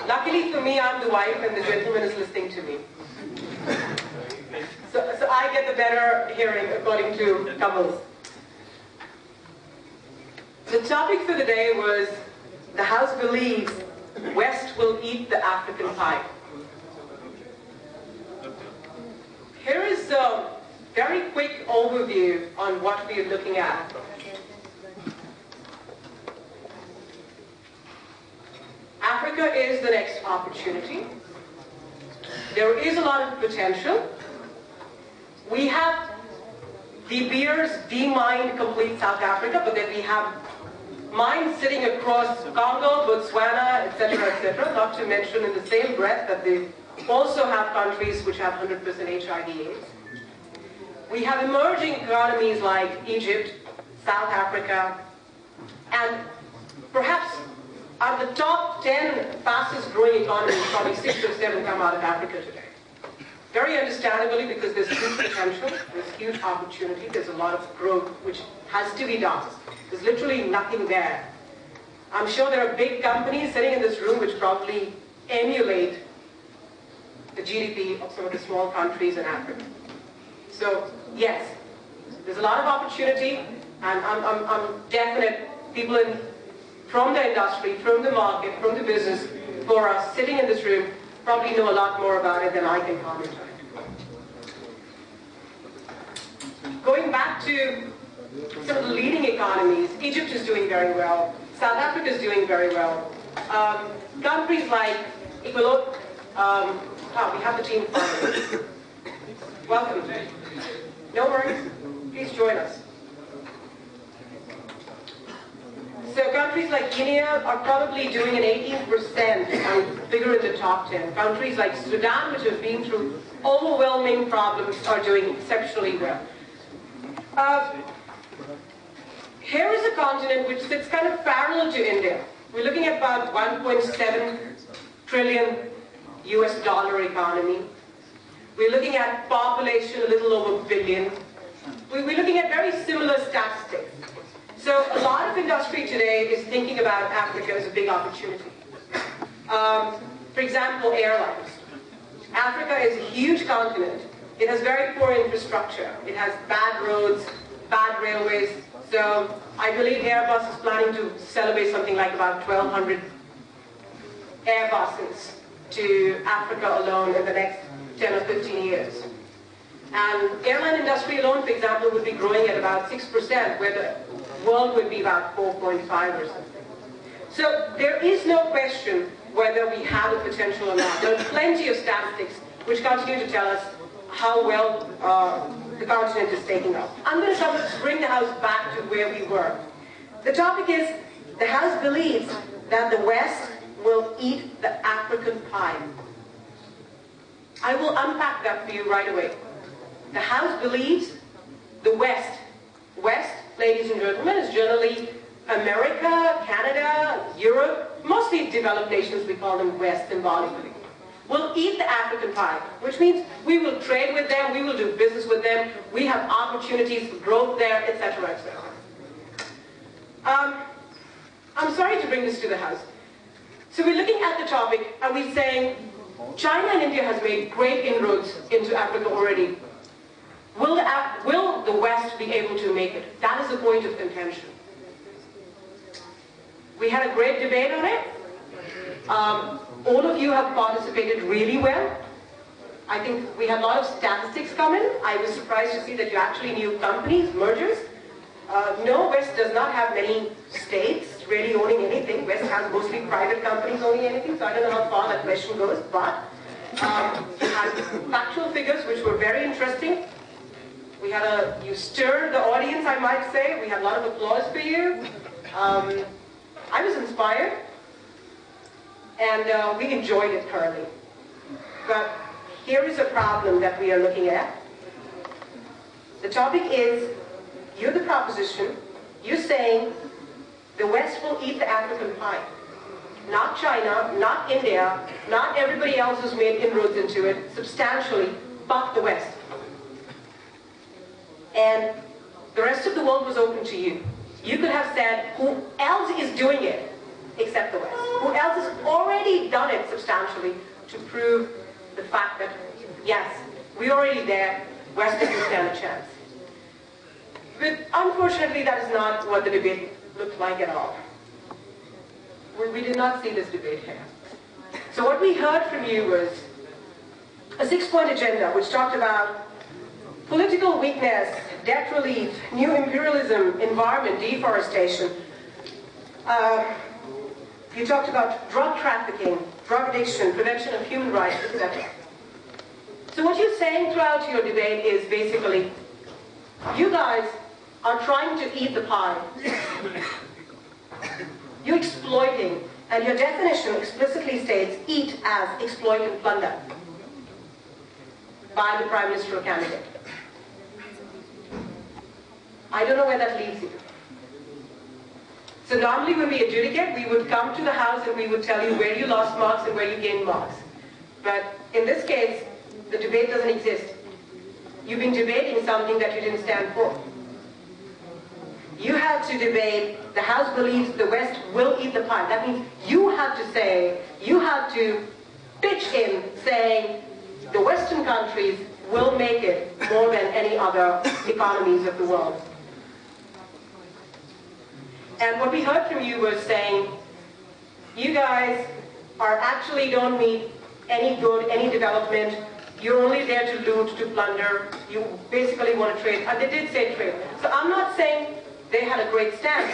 Luckily for me, I'm the wife and the gentleman is listening to me. So I get the better hearing according to couples. The topic for the day was, the House believes West will eat the African pie. Here is a very quick overview on what we are looking at. Africa is the next opportunity. There is a lot of potential. We have De Beers demined complete South Africa, but then we have mines sitting across Congo, Botswana, etc., not to mention in the same breath that they also have countries which have 100% HIV/AIDS. We have emerging economies like Egypt, South Africa, and perhaps out of the top 10 fastest growing economies, probably 6 or 7 come out of Africa today. Very understandably, because there's huge potential, there's huge opportunity, there's a lot of growth which has to be done. There's literally nothing there. I'm sure there are big companies sitting in this room which probably emulate the GDP of some of the small countries in Africa. So yes, there's a lot of opportunity, and I'm definite people from the industry, from the market, from the business, for us sitting in this room probably know a lot more about it than I can comment on. Going back to some of the leading economies, Egypt is doing very well. South Africa is doing very well. Countries like Ecuador, we have the team finally. Welcome. No worries. Please join us. So countries like Guinea are probably doing an 18% and figure in the top 10. Countries like Sudan, which have been through overwhelming problems, are doing exceptionally well. Here is a continent which sits kind of parallel to India. We're looking at about 1.7 trillion US dollar economy. We're looking at population a little over a billion. We're looking at very similar statistics. So a lot of industry today is thinking about Africa as a big opportunity. For example, airlines. Africa is a huge continent. It has very poor infrastructure. It has bad roads, bad railways. So I believe Airbus is planning to celebrate something like about 1,200 Airbuses to Africa alone in the next 10 or 15 years. And airline industry alone, for example, would be growing at about 6%, where the world would be about 4.5 or something. So there is no question whether we have a potential or not. There are plenty of statistics which continue to tell us how well the continent is taking off. I'm going to bring the House back to where we were. The topic is, the House believes that the West will eat the African pie. I will unpack that for you right away. The House believes the West, ladies and gentlemen, is generally America, Canada, Europe, mostly developed nations, we call them West symbolically, will eat the African pie, which means we will trade with them, we will do business with them, we have opportunities for growth there, etc., etc. I'm sorry to bring this to the House. So we're looking at the topic, and we're saying, China and India has made great inroads into Africa already. Will the West be able to make it? That is the point of contention. We had a great debate on it. All of you have participated really well. I think we had a lot of statistics come in. I was surprised to see that you actually knew companies, mergers. No, West does not have many states really owning anything. West has mostly private companies owning anything, so I don't know how far that question goes, but you had factual figures which were very interesting. You stirred the audience, I might say. We had a lot of applause for you. I was inspired, and we enjoyed it thoroughly. But here is a problem that we are looking at. The topic is, you're the proposition, you're saying the West will eat the African pie. Not China, not India, not everybody else who's made inroads into it substantially, but the West. And the rest of the world was open to you. You could have said, who else is doing it? except the West? Who else has already done it substantially to prove the fact that, yes, we're already there, West doesn't stand a chance? But unfortunately, that is not what the debate looked like at all. We did not see this debate here. So what we heard from you was a 6-point agenda which talked about political weakness, debt relief, new imperialism, environment, deforestation. You talked about drug trafficking, drug addiction, prevention of human rights, etc. So what you're saying throughout your debate is basically, you guys are trying to eat the pie. You're exploiting, and your definition explicitly states eat as exploit and plunder by the Prime Ministerial candidate. I don't know where that leaves you. So normally when we adjudicate, we would come to the House and we would tell you where you lost marks and where you gained marks. But in this case, the debate doesn't exist. You've been debating something that you didn't stand for. You had to debate, the House believes the West will eat the pie. That means you have to say, you have to pitch in saying the Western countries will make it more than any other economies of the world. And what we heard from you was saying, you guys are actually don't need any good, any development. You're only there to loot, to plunder. You basically want to trade. They did say trade. So I'm not saying they had a great stand.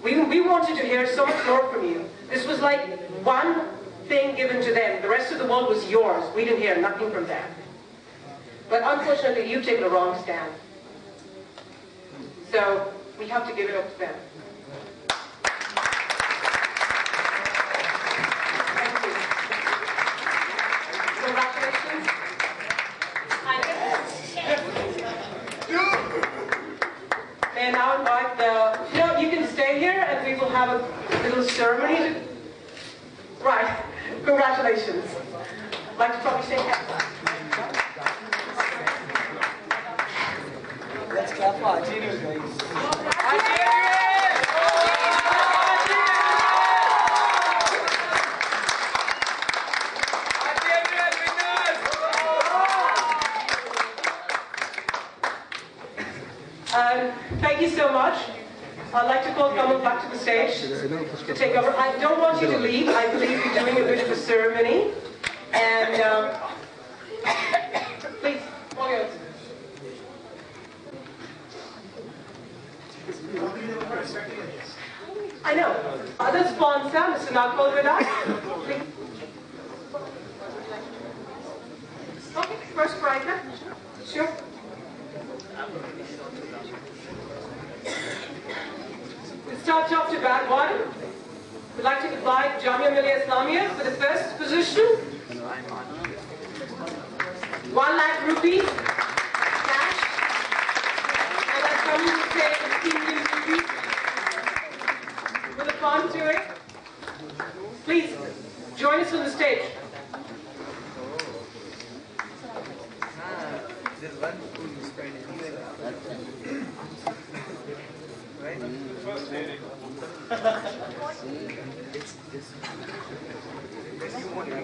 We wanted to hear so much more from you. This was like one thing given to them. The rest of the world was yours. We didn't hear nothing from them. But unfortunately, you've taken a wrong stand. So we have to give it up to them. Thank you. Congratulations. May I now invite the... No, you can stay here and we will have a little ceremony. Right. Congratulations. I'd like to probably shake hands. Let's clap for Arjun, guys. Thank you so much. I'd like to call Kamal back to the stage to take over. I don't want you to leave. I believe you're doing a bit of a ceremony. And please, all yours. I know. Other sponsor, Mr. Nakul with us. Please. Okay, first prize. Sure. Let's start top to bad one. We'd like to invite Jamia Millia Islamia for the first position. 1 lakh rupees cash. And that's coming to pay 15 rupees with a fund to it. Please join us on the stage. There's one who is spread anywhere. Right? First lady. It's this. You want to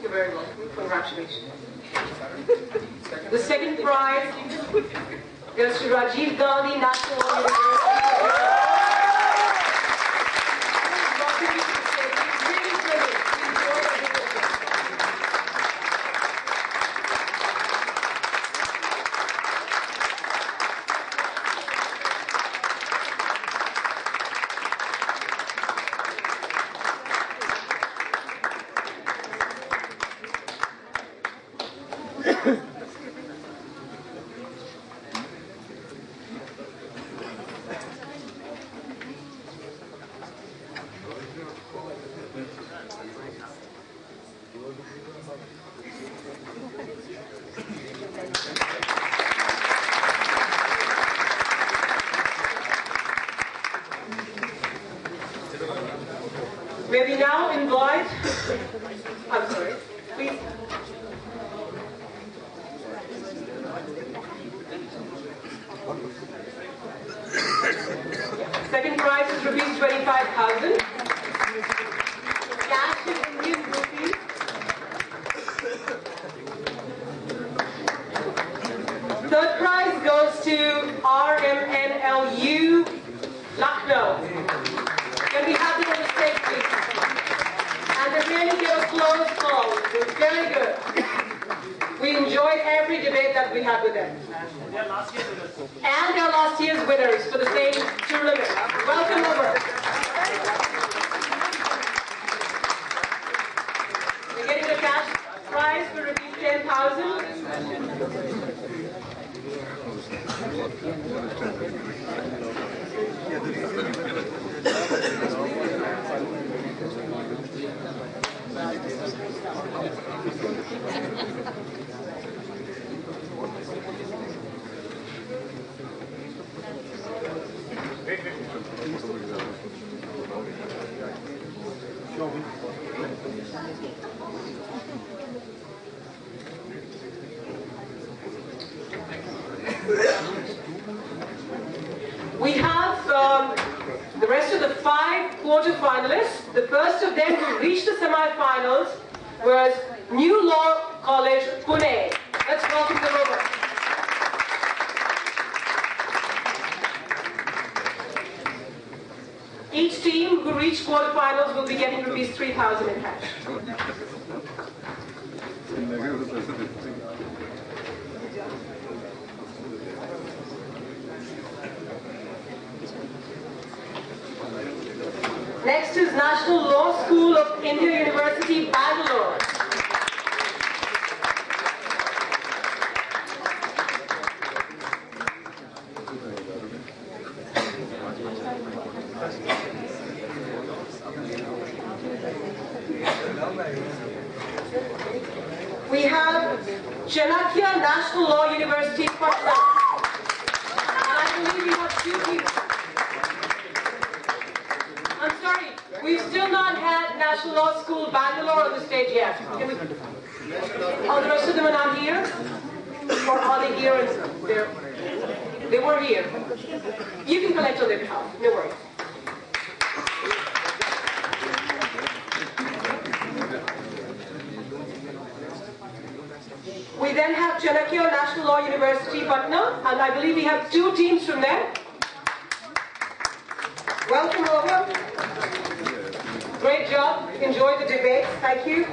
You're very welcome. Congratulations. The second prize goes to Rajiv Gandhi National University. May we now invite, I'm sorry, please. Second prize is rupees 25,000. Cash in Indian rupees. Third prize goes to RMNLU Lucknow. Can we have them on the stage, please? And they really gave a close call. It was very good. We enjoyed every debate that we had with them. They are last year's winners. And they're last year's winners for the same tournament. Welcome over. We're getting a cash prize for rupees 10,000. We have the rest of the 5 quarterfinalists. The first of them who reached the semi-finals was New Law College, Pune. Let's welcome them over. Each team who reached quarterfinals will be getting rupees 3,000 in cash. Next is National Law School of India University, Bangalore. We have Chanakya National Law University, Patna. And I believe we have 2 people. I'm sorry, we've still not had National Law School Bangalore on the stage yet. Oh, the rest of them are not here? Or are they here and they were here? You can collect on their behalf, no worries. We then have Chanakya National Law University, Patna, and I believe we have 2 teams from there. Welcome over. Great job. Enjoy the debate. Thank you.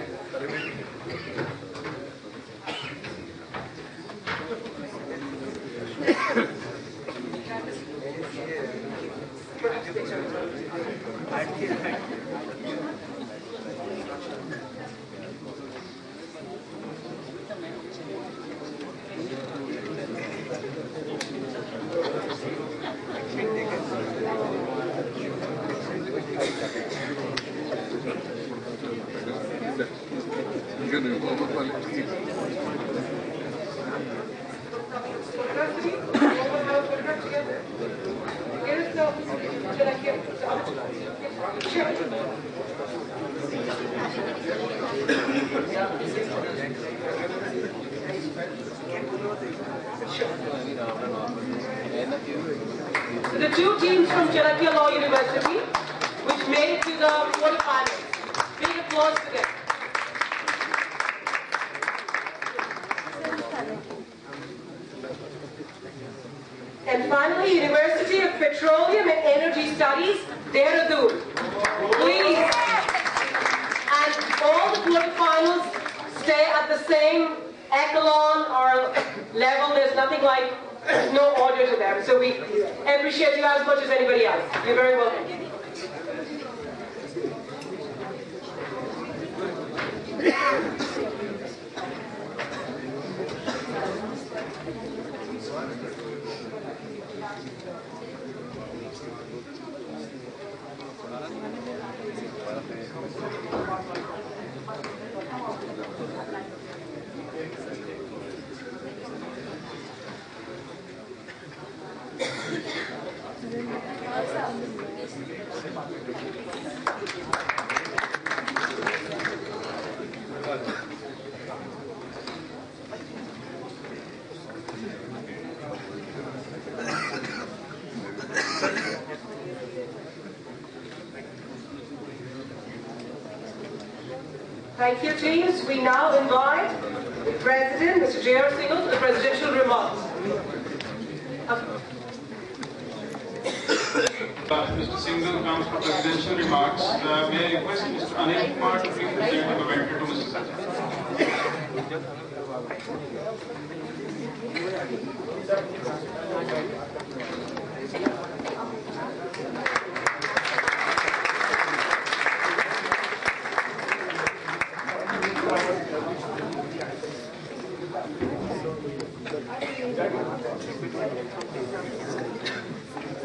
The 2 teams from Chanakya Law University, which made it to the quarterfinals. Big applause for them. And finally, University of Petroleum and Energy Studies, Dehradun. Please. And all the quarterfinals stay at the same echelon or level. There's nothing like, no order to them. So we appreciate you as much as anybody else. You're very welcome. Thank you, teams. We now invite the President, Mr. J.R. Singhal, for the presidential remarks. Mr. Singhal comes for presidential remarks. May I request Mr. Anil Kumar to bring the chair to the vendor to Mr. Sachin.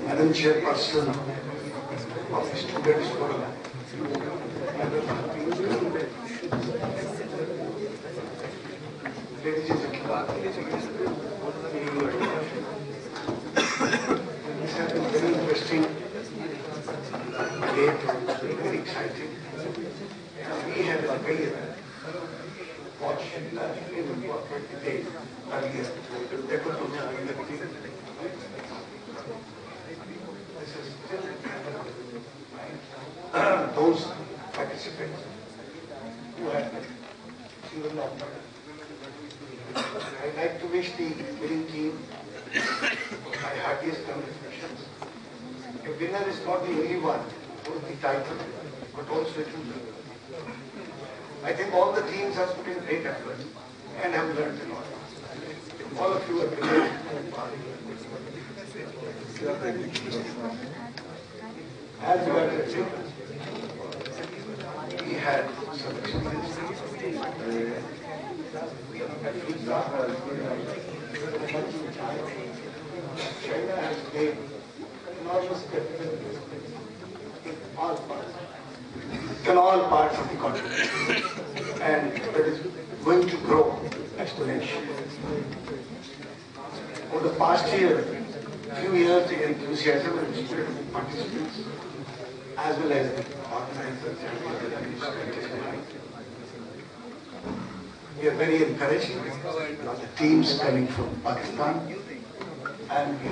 Madam Chairperson of the Students' Forum, ladies and gentlemen, this has been very interesting day, very exciting. We have a very watched even the day earlier. That was those participants who have single number. I'd like to wish the winning team my heartiest congratulations. A winner is not the only one who will be titled, but also it will be. I think all the teams have put in great effort and have learned a lot. All of you have been as well as we had some experience. China has made enormous difference in all parts of the country, and that is going to grow exponentially. Over the past few years, the enthusiasm and spirit of the participants, as well as the organizers and the administrators, we are very encouraged by the teams coming from Pakistan and the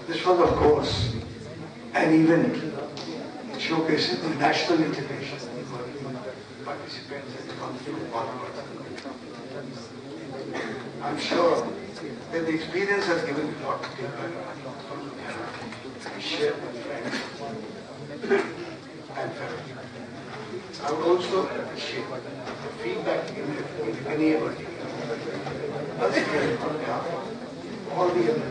This was, of course, an event showcasing the national integration of participants and confident followers. I'm sure that the experience has given me a lot to take back, share with friends and family. I would also appreciate the feedback if any ever once again on behalf of all the other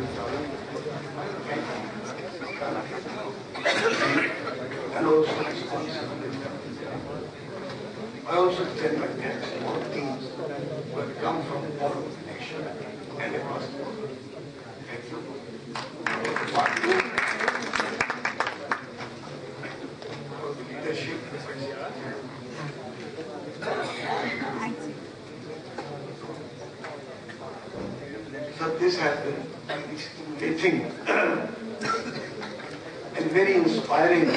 and also responsibility. I also extend my thanks to all teams who have come from all over the nation and across the world. Thank you. For the leadership. So this has been stimulating and very inspiring.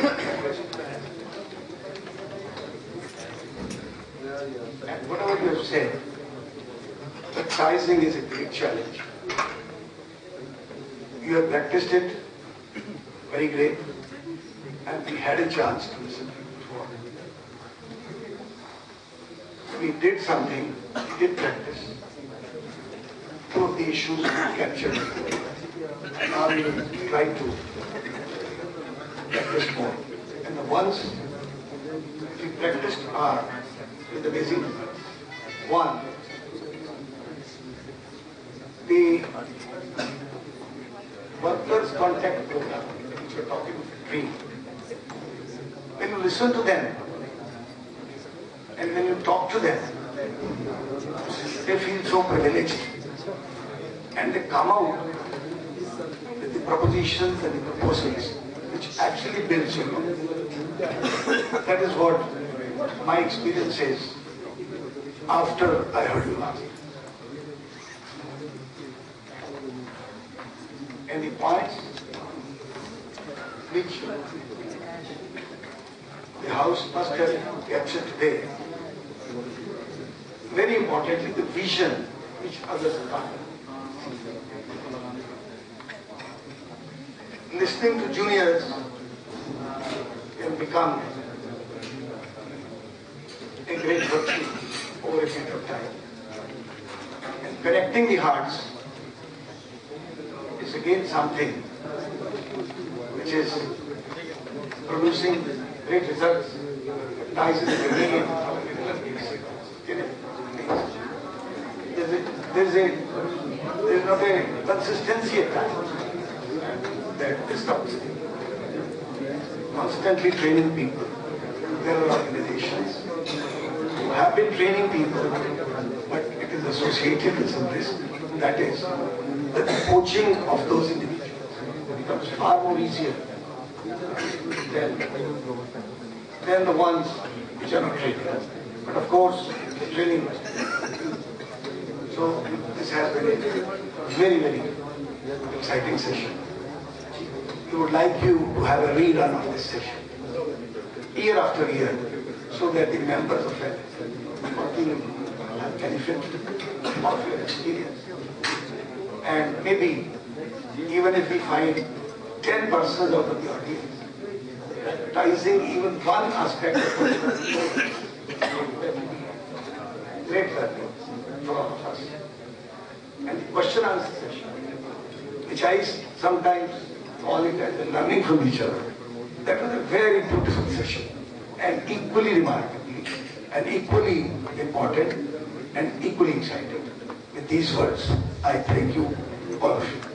And whatever you have said, exercising is a great challenge. You have practiced it, very great, and we had a chance to listen to you before. We did something, we did practice. Two of the issues we captured. Now we will try to practice more. And the ones we practiced are with the basic results. One, the workers' contact program, which we're talking of dream. When you listen to them and when you talk to them, they feel so privileged and they come out with the propositions and the proposals which actually builds you. That is what my experience is after I heard you last. And the points which the House must have captured today, very importantly, the vision which others have. Listening to juniors can become great virtue over a period of time. And connecting the hearts is again something which is producing great results. Ties in the again. There's not a consistency at times that disturbs it. Constantly training people. There are organizations who have been training people, but it is associated with some risk. That is, the coaching of those individuals becomes far more easier than the ones which are not trained. But of course, training. So this has been a very, very exciting session. We would like you to have a rerun of this session, year after year, so that the members of it have benefit of your experience. And maybe, even if we find 10% out of the audience, advertising even one aspect of it, great learning for all of us. And the question answer session, which I sometimes call it as a learning from each other, that was a very beautiful session, and equally remarkably, and equally important, and equally exciting. With these words, I thank you, all of you.